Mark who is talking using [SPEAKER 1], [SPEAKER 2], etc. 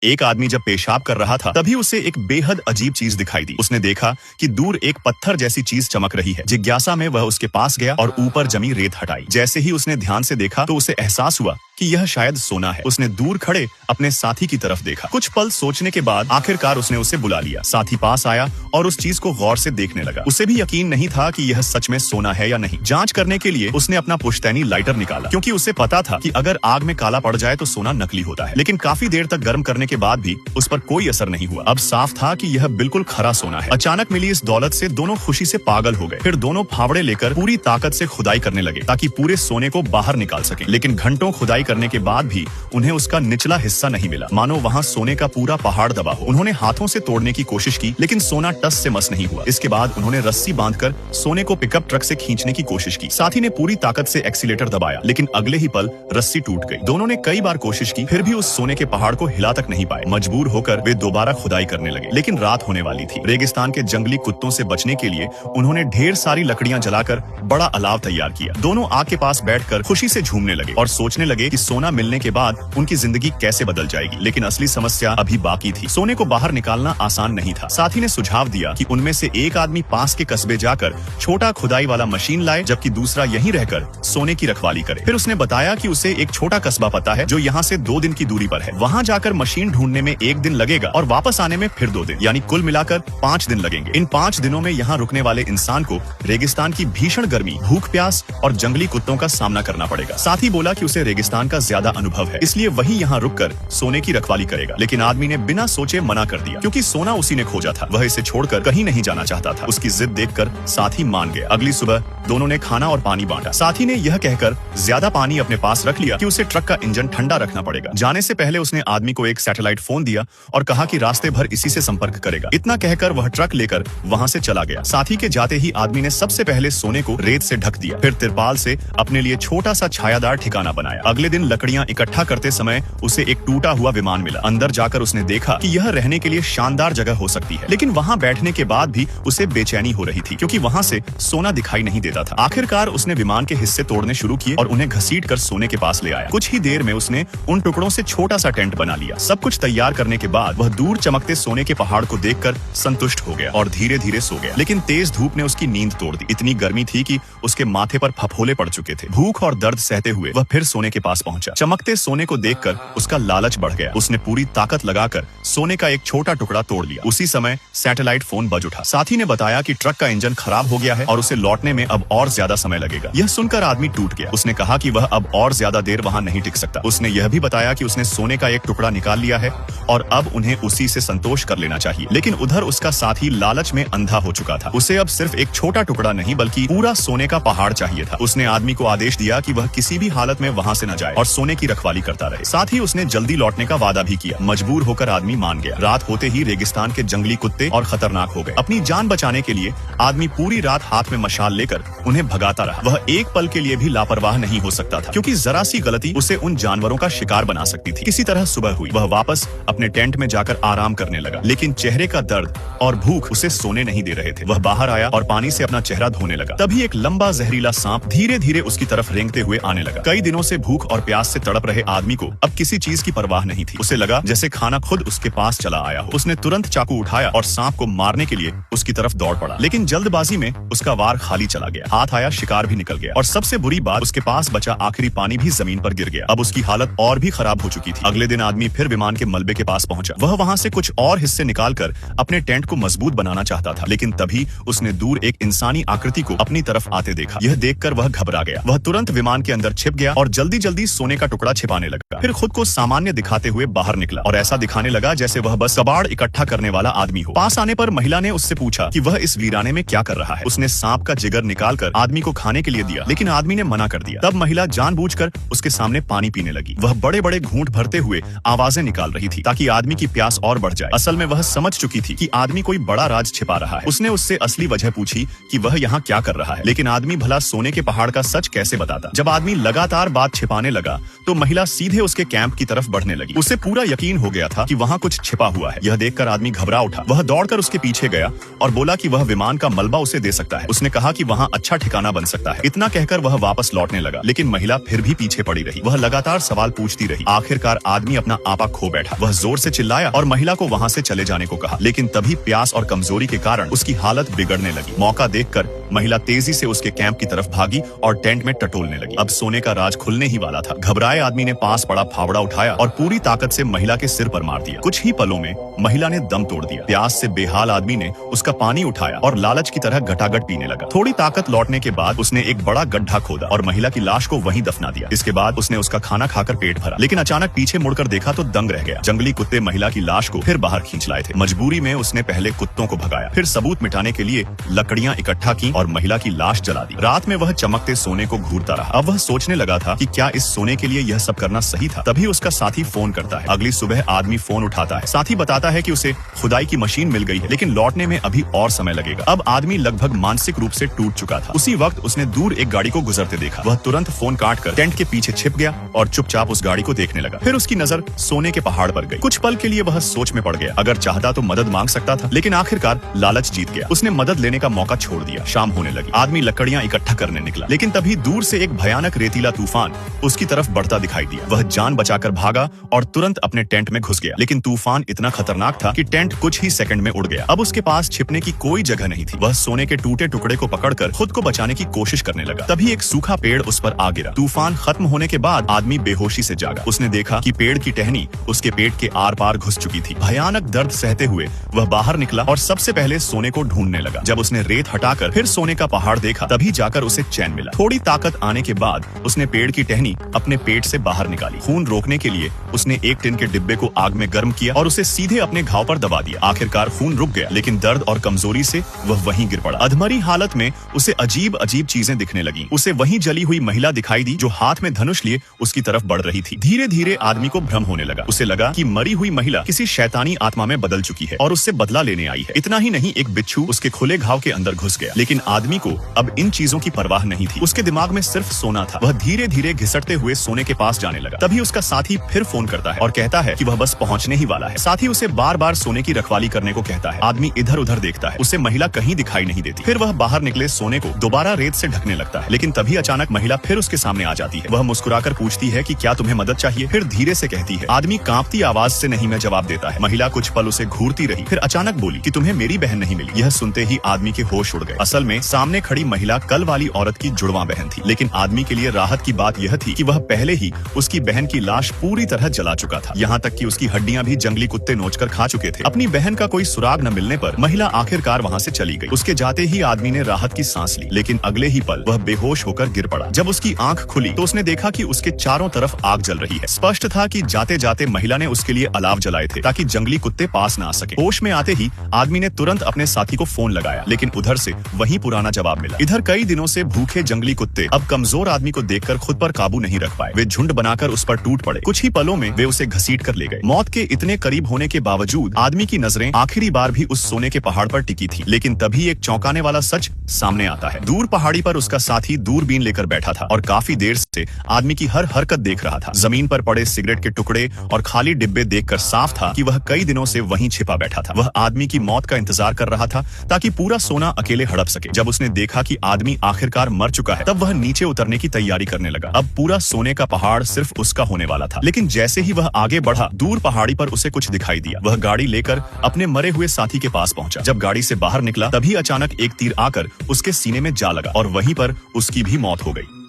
[SPEAKER 1] एक आदमी जब पेशाब कर रहा था तभी उसे एक बेहद अजीब चीज दिखाई दी। उसने देखा कि दूर एक पत्थर जैसी चीज चमक रही है। जिज्ञासा में वह उसके पास गया और ऊपर जमी रेत हटाई। जैसे ही उसने ध्यान से देखा तो उसे एहसास हुआ कि यह शायद सोना है। उसने दूर खड़े अपने साथी की तरफ देखा। कुछ पल सोचने के बाद आखिरकार उसने उसे बुला लिया। साथी पास आया और उस चीज को गौर से देखने लगा। उसे भी यकीन नहीं था कि यह सच में सोना है या नहीं। जांच करने के लिए उसने अपना पुश्तैनी लाइटर निकाला, क्योंकि उसे पता था कि अगर आग में काला पड़ जाए तो सोना नकली होता है। लेकिन काफी देर तक गर्म करने के बाद भी उस पर कोई असर नहीं हुआ। अब साफ था कि यह बिल्कुल खरा सोना है। अचानक मिली इस दौलत से दोनों खुशी से पागल हो गए। फिर दोनों फावड़े लेकर पूरी ताकत से खुदाई करने लगे ताकि पूरे सोने को बाहर निकाल सकें। लेकिन घंटों खुदाई करने के बाद भी उन्हें उसका निचला हिस्सा नहीं मिला, मानो वहाँ सोने का पूरा पहाड़ दबा हो। उन्होंने हाथों से तोड़ने की कोशिश की, लेकिन सोना टस से मस नहीं हुआ। इसके बाद उन्होंने रस्सी बांधकर सोने को पिकअप ट्रक से खींचने की कोशिश की। साथी ने पूरी ताकत से एक्सीलेटर दबाया, लेकिन अगले ही पल रस्सी टूट गई। दोनों ने कई बार कोशिश की, फिर भी उस सोने के पहाड़ को हिला तक नहीं पाए। मजबूर होकर वे दोबारा खुदाई करने लगे, लेकिन रात होने वाली थी। रेगिस्तान के जंगली कुत्तों से बचने के लिए उन्होंने ढेर सारी लकड़ियां जलाकर बड़ा अलाव तैयार किया। दोनों आग के पास बैठकर खुशी से झूमने लगे और सोचने लगे कि सोना मिलने के बाद उनकी जिंदगी कैसे बदल जाएगी। लेकिन असली समस्या अभी बाकी थी। सोने को बाहर निकालना आसान नहीं था। साथी ने सुझाव दिया कि उनमें से एक आदमी पास के कस्बे जाकर छोटा खुदाई वाला मशीन लाए, जबकि दूसरा यहीं रहकर सोने की रखवाली करे। फिर उसने बताया कि उसे एक छोटा कस्बा पता है जो यहाँ से 2 दिन की दूरी पर है। वहाँ जाकर मशीन ढूंढने में 1 दिन लगेगा और वापस आने में फिर 2 दिन, यानी कुल मिलाकर 5 दिन लगेंगे। इन 5 दिनों में यहाँ रुकने वाले इंसान को रेगिस्तान की भीषण गर्मी, भूख प्यास और जंगली कुत्तों का सामना करना पड़ेगा। साथी बोला कि उसे रेगिस्तान का ज्यादा अनुभव है, इसलिए वही यहाँ रुककर सोने की रखवाली करेगा। लेकिन आदमी ने बिना सोचे मना कर दिया, क्योंकि सोना उसी ने खोजा था। वह इसे छोड़कर कहीं नहीं जाना चाहता था। उसकी जिद देखकर साथी मान गया। अगली सुबह दोनों ने खाना और पानी बांटा। साथी ने यह कहकर ज्यादा पानी अपने पास रख लिया कि उसे ट्रक का इंजन ठंडा रखना पड़ेगा। जाने से पहले उसने आदमी को एक सैटेलाइट फोन दिया और कहा कि रास्ते भर इसी से संपर्क करेगा। इतना कहकर वह ट्रक लेकर वहाँ से चला गया। साथी के जाते ही आदमी ने सबसे पहले सोने को रेत से ढक दिया, फिर तिरपाल से अपने लिए छोटा सा छायादार ठिकाना बनाया। अगले दिन लकड़ियां इकट्ठा करते समय उसे एक टूटा हुआ विमान मिला। अंदर जाकर उसने देखा कि यह रहने के लिए शानदार जगह हो सकती है, लेकिन वहाँ बैठने के बाद भी उसे बेचैनी हो रही थी, क्योंकि वहाँ से सोना दिखाई नहीं देता था। आखिरकार उसने विमान के हिस्से तोड़ने शुरू किए और उन्हें घसीटकर सोने के पास ले आया। कुछ ही देर में उसने उन टुकड़ों से छोटा सा टेंट बना लिया। सब कुछ तैयार करने के बाद वह दूर चमकते सोने के पहाड़ को देखकर संतुष्ट हो गया और धीरे धीरे सो गया। लेकिन तेज धूप ने उसकी नींद तोड़ दी। इतनी गर्मी थी कि उसके माथे पर फफोले पड़ चुके थे। भूख और दर्द सहते हुए वह फिर सोने के पास पहुंचा। चमकते सोने को देखकर उसका लालच बढ़ गया। उसने पूरी ताकत लगाकर सोने का एक छोटा टुकड़ा तोड़ लिया। उसी समय सैटेलाइट फोन बज उठा। साथी ने बताया कि ट्रक का इंजन खराब हो गया है और उसे लौटने में अब और ज्यादा समय लगेगा। यह सुनकर आदमी टूट गया। उसने कहा कि वह अब और ज्यादा देर वहां नहीं टिक सकता। उसने यह भी बताया कि उसने सोने का एक टुकड़ा निकाल लिया है और अब उन्हें उसी से संतोष कर लेना चाहिए। लेकिन उधर उसका साथी लालच में अंधा हो चुका था। उसे अब सिर्फ एक छोटा टुकड़ा नहीं बल्कि पूरा सोने का पहाड़ चाहिए था। उसने आदमी को आदेश दिया कि वह किसी भी हालत में वहां से न जाए और सोने की रखवाली करता रहे। साथ ही उसने जल्दी लौटने का वादा भी किया। मजबूर होकर आदमी मान गया। रात होते ही रेगिस्तान के जंगली कुत्ते और खतरनाक हो गए। अपनी जान बचाने के लिए आदमी पूरी रात हाथ में मशाल लेकर उन्हें भगाता रहा। वह एक पल के लिए भी लापरवाह नहीं हो सकता था, क्योंकि जरा सी गलती उसे उन जानवरों का शिकार बना सकती थी। किसी तरह सुबह हुई। वह वापस अपने टेंट में जाकर आराम करने लगा, लेकिन चेहरे का दर्द और भूख उसे सोने नहीं दे रहे थे। वह बाहर आया और पानी से अपना चेहरा धोने लगा। तभी एक लंबा जहरीला सांप धीरे धीरे उसकी तरफ रेंगते हुए आने लगा। कई दिनों से भूख और प्यास से तड़प रहे आदमी को अब किसी चीज की परवाह नहीं थी। उसे लगा जैसे खाना खुद उसके पास चला आया हो। उसने तुरंत चाकू उठाया और सांप को मारने के लिए उसकी तरफ दौड़ पड़ा, लेकिन जल्दबाजी में उसका वार खाली चला गया। हाथ आया, शिकार भी निकल गया और सबसे बुरी बात, उसके पास बचा आखिरी पानी भी जमीन पर गिर गया। अब उसकी हालत और भी खराब हो चुकी थी। अगले दिन आदमी फिर विमान के मलबे के पास पहुंचा। वह वहां से कुछ और हिस्से निकालकर अपने टेंट को मजबूत बनाना चाहता था, लेकिन तभी उसने दूर एक इंसानी आकृति को अपनी तरफ आते देखा। यह देखकर वह घबरा गया। वह तुरंत विमान के अंदर छिप गया और जल्दी जल्दी सोने का टुकड़ा छिपाने लगा। फिर खुद को सामान्य दिखाते हुए बाहर निकला और ऐसा दिखाने लगा जैसे वह बस कबाड़ इकट्ठा करने वाला आदमी हो। पास आने पर महिला ने उससे पूछा कि वह इस वीराने में क्या कर रहा है। उसने सांप का जिगर निकालकर आदमी को खाने के लिए दिया, लेकिन आदमी ने मना कर दिया। तब महिला जानबूझकर उसके सामने पानी पीने लगी। वह बड़े बड़े घूंट भरते हुए आवाजें निकाल रही थी ताकि आदमी की प्यास और बढ़ जाए। असल में वह समझ चुकी थी कि आदमी कोई बड़ा राज छिपा रहा है। उसने उससे असली वजह पूछी कि वह यहाँ क्या कर रहा है, लेकिन आदमी भला सोने के पहाड़ का सच कैसे बताता। जब आदमी लगातार बात छिपाने लगा तो महिला सीधे उसके कैंप की तरफ बढ़ने लगी। उसे पूरा यकीन हो गया था कि वहाँ कुछ छिपा हुआ है। यह देखकर आदमी घबरा उठा। वह दौड़कर उसके पीछे गया और बोला कि वह विमान का मलबा उसे दे सकता है। उसने कहा कि वहाँ अच्छा ठिकाना बन सकता है। इतना कहकर वह वापस लौटने लगा, लेकिन महिला फिर भी पीछे पड़ी रही। वह लगातार सवाल पूछती रही। आखिरकार आदमी अपना आपा खो बैठा। वह जोर से चिल्लाया और महिला को वहाँ से चले जाने को कहा, लेकिन तभी प्यास और कमजोरी के कारण उसकी हालत बिगड़ने लगी। मौका देखकर महिला तेजी से उसके कैंप की तरफ भागी और टेंट में टटोलने लगी। अब सोने का राज खुलने ही वाला था। घबराए आदमी ने पास पड़ा फावड़ा उठाया और पूरी ताकत से महिला के सिर पर मार दिया। कुछ ही पलों में महिला ने दम तोड़ दिया। प्यास से बेहाल आदमी ने उसका पानी उठाया और लालच की तरह घटाघट पीने लगा। थोड़ी ताकत लौटने के बाद उसने एक बड़ा गड्ढा खोदा और महिला की लाश को वहीं दफना दिया। इसके बाद उसने उसका खाना खाकर पेट भरा, लेकिन अचानक पीछे मुड़कर देखा तो दंग रह गया। जंगली कुत्ते महिला की लाश को फिर बाहर खींच लाए थे। मजबूरी में उसने पहले कुत्तों को भगाया, फिर सबूत मिटाने के लिए लकड़ियां इकट्ठा की और महिला की लाश जला दी। रात में वह चमकते सोने को घूरता रहा। अब वह सोचने लगा था कि क्या इस सोने के लिए यह सब करना सही था। तभी उसका साथी फोन करता है। अगली सुबह आदमी फोन उठाता है। साथी बताता है कि उसे खुदाई की मशीन मिल गई है, लेकिन लौटने में अभी और समय लगेगा। अब आदमी लगभग मानसिक रूप से टूट चुका था। उसी वक्त उसने दूर एक गाड़ी को गुजरते देखा। वह तुरंत फोन काटकर टेंट के पीछे छिप गया और चुपचाप उस गाड़ी को देखने लगा। फिर उसकी नजर सोने के पहाड़ पर गई। कुछ पल के लिए वह सोच में पड़ गया। अगर चाहता तो मदद मांग सकता था, लेकिन आखिरकार लालच जीत गया। उसने मदद लेने का मौका छोड़ दिया। शाम होने लगी। आदमी लकड़ियां इकट्ठा करने निकला, लेकिन तभी दूर से एक भयानक रेतीला तूफान उसकी तरफ बढ़ता दिखाई दिया। वह जान बचाकर भागा और तुरंत अपने टेंट में घुस गया, लेकिन तूफान इतना खतरनाक था कि टेंट कुछ ही सेकंड में उड़ गया। अब उसके पास छिपने की कोई जगह नहीं थी। वह सोने के टूटे टुकड़े को पकड़कर खुद को बचाने की कोशिश करने लगा। तभी एक सूखा पेड़ उस पर आ गिरा। तूफान खत्म होने के बाद आदमी बेहोशी से जागा। उसने देखा कि पेड़ की टहनी उसके पेट के आर पार घुस चुकी थी। भयानक दर्द सहते हुए वह बाहर निकला और सबसे पहले सोने को ढूंढने लगा। जब उसने रेत हटाकर फिर सोने का पहाड़ देखा, तभी जाकर उसे चैन मिला। थोड़ी ताकत आने के बाद उसने पेड़ की टहनी अपने पेट से बाहर निकाली। खून रोकने के लिए उसने एक टिन के डिब्बे को आग में गर्म किया और उसे सीधे अपने घाव पर दबा दिया। आखिरकार खून रुक गया, लेकिन दर्द और कमजोरी से वह वहीं गिर पड़ा। अधमरी हालत में उसे अजीब अजीब चीजें दिखने लगी। उसे वहीं जली हुई महिला दिखाई दी जो हाथ में धनुष लिए उसकी तरफ बढ़ रही थी। धीरे धीरे आदमी को भ्रम होने लगा। उसे लगा कि मरी हुई महिला किसी शैतानी आत्मा में बदल चुकी है और उससे बदला लेने आई है। इतना ही नहीं, एक बिच्छू उसके खुले घाव के अंदर घुस गया। लेकिन आदमी को अब इन चीजों की परवाह नहीं थी। उसके दिमाग में सिर्फ सोना था। वह धीरे धीरे घिसटते हुए सोने के पास जाने लगा। तभी उसका साथी फिर फोन करता है और कहता है कि वह बस पहुंचने ही वाला है। साथी उसे बार बार सोने की रखवाली करने को कहता है। आदमी इधर उधर देखता है, उसे महिला कहीं दिखाई नहीं देती। फिर वह बाहर निकले सोने को दोबारा रेत से ढकने लगता है, लेकिन तभी अचानक महिला फिर उसके सामने आ जाती है। वह मुस्कुराकर पूछती है कि क्या तुम्हें मदद चाहिए। फिर धीरे से कहती है। आदमी कांपती आवाज से नहीं में जवाब देता है। महिला कुछ पल उसे घूरती रही, फिर अचानक बोली कि तुम्हें मेरी बहन नहीं मिली। यह सुनते ही आदमी के होश उड़ गए। असल में सामने खड़ी महिला कल वाली औरत की जुड़वा बहन थी, लेकिन आदमी के लिए राहत की बात यह थी कि वह पहले ही उसकी बहन की लाश पूरी तरह जला चुका था। यहाँ तक कि उसकी हड्डियां भी जंगली कुत्ते नोचकर खा चुके थे। अपनी बहन का कोई सुराग न मिलने पर महिला आखिरकार वहाँ से चली गई। उसके जाते ही आदमी ने राहत की सांस ली, लेकिन अगले ही पल वह बेहोश होकर गिर पड़ा। जब उसकी आंख खुली तो उसने देखा कि उसके चारों तरफ आग जल रही है। स्पष्ट था कि जाते जाते महिला ने उसके लिए अलाव जलाए थे ताकि जंगली कुत्ते पास न आ सके। होश में आते ही आदमी ने तुरंत अपने साथी को फोन लगाया, लेकिन उधर से वही पुराना जवाब मिला। इधर कई दिनों से भूखे जंगली कुत्ते अब कमजोर आदमी को देखकर खुद पर काबू नहीं रख पाए। वे झुंड बनाकर उस पर टूट पड़े। कुछ ही पलों में वे उसे घसीट कर ले गए। मौत के इतने करीब होने के बावजूद आदमी की नजरें आखिरी बार भी उस सोने के पहाड़ पर टिकी थी। लेकिन तभी एक चौंकाने वाला सच सामने आता है। दूर पहाड़ी पर उसका साथी दूरबीन लेकर बैठा था और काफी देर से आदमी की हर हरकत देख रहा था। जमीन पर पड़े सिगरेट के टुकड़े और खाली डिब्बे देखकर साफ था कि वह कई दिनों से वहीं छिपा बैठा था। वह आदमी की मौत का इंतजार कर रहा था ताकि पूरा सोना अकेले हड़प सके। जब उसने देखा कि आदमी आखिरकार मर चुका है, तब वह नीचे उतरने की तैयारी करने लगा। अब पूरा सोने का पहाड़ सिर्फ उसका होने वाला था। लेकिन जैसे ही वह आगे बढ़ा, दूर पहाड़ी पर उसे कुछ दिखाई दिया। वह गाड़ी लेकर अपने मरे हुए साथी के पास पहुंचा। जब गाड़ी से बाहर निकला, तभी अचानक एक तीर आकर उसके सीने में जा लगा और वहीं पर उसकी भी मौत हो गई।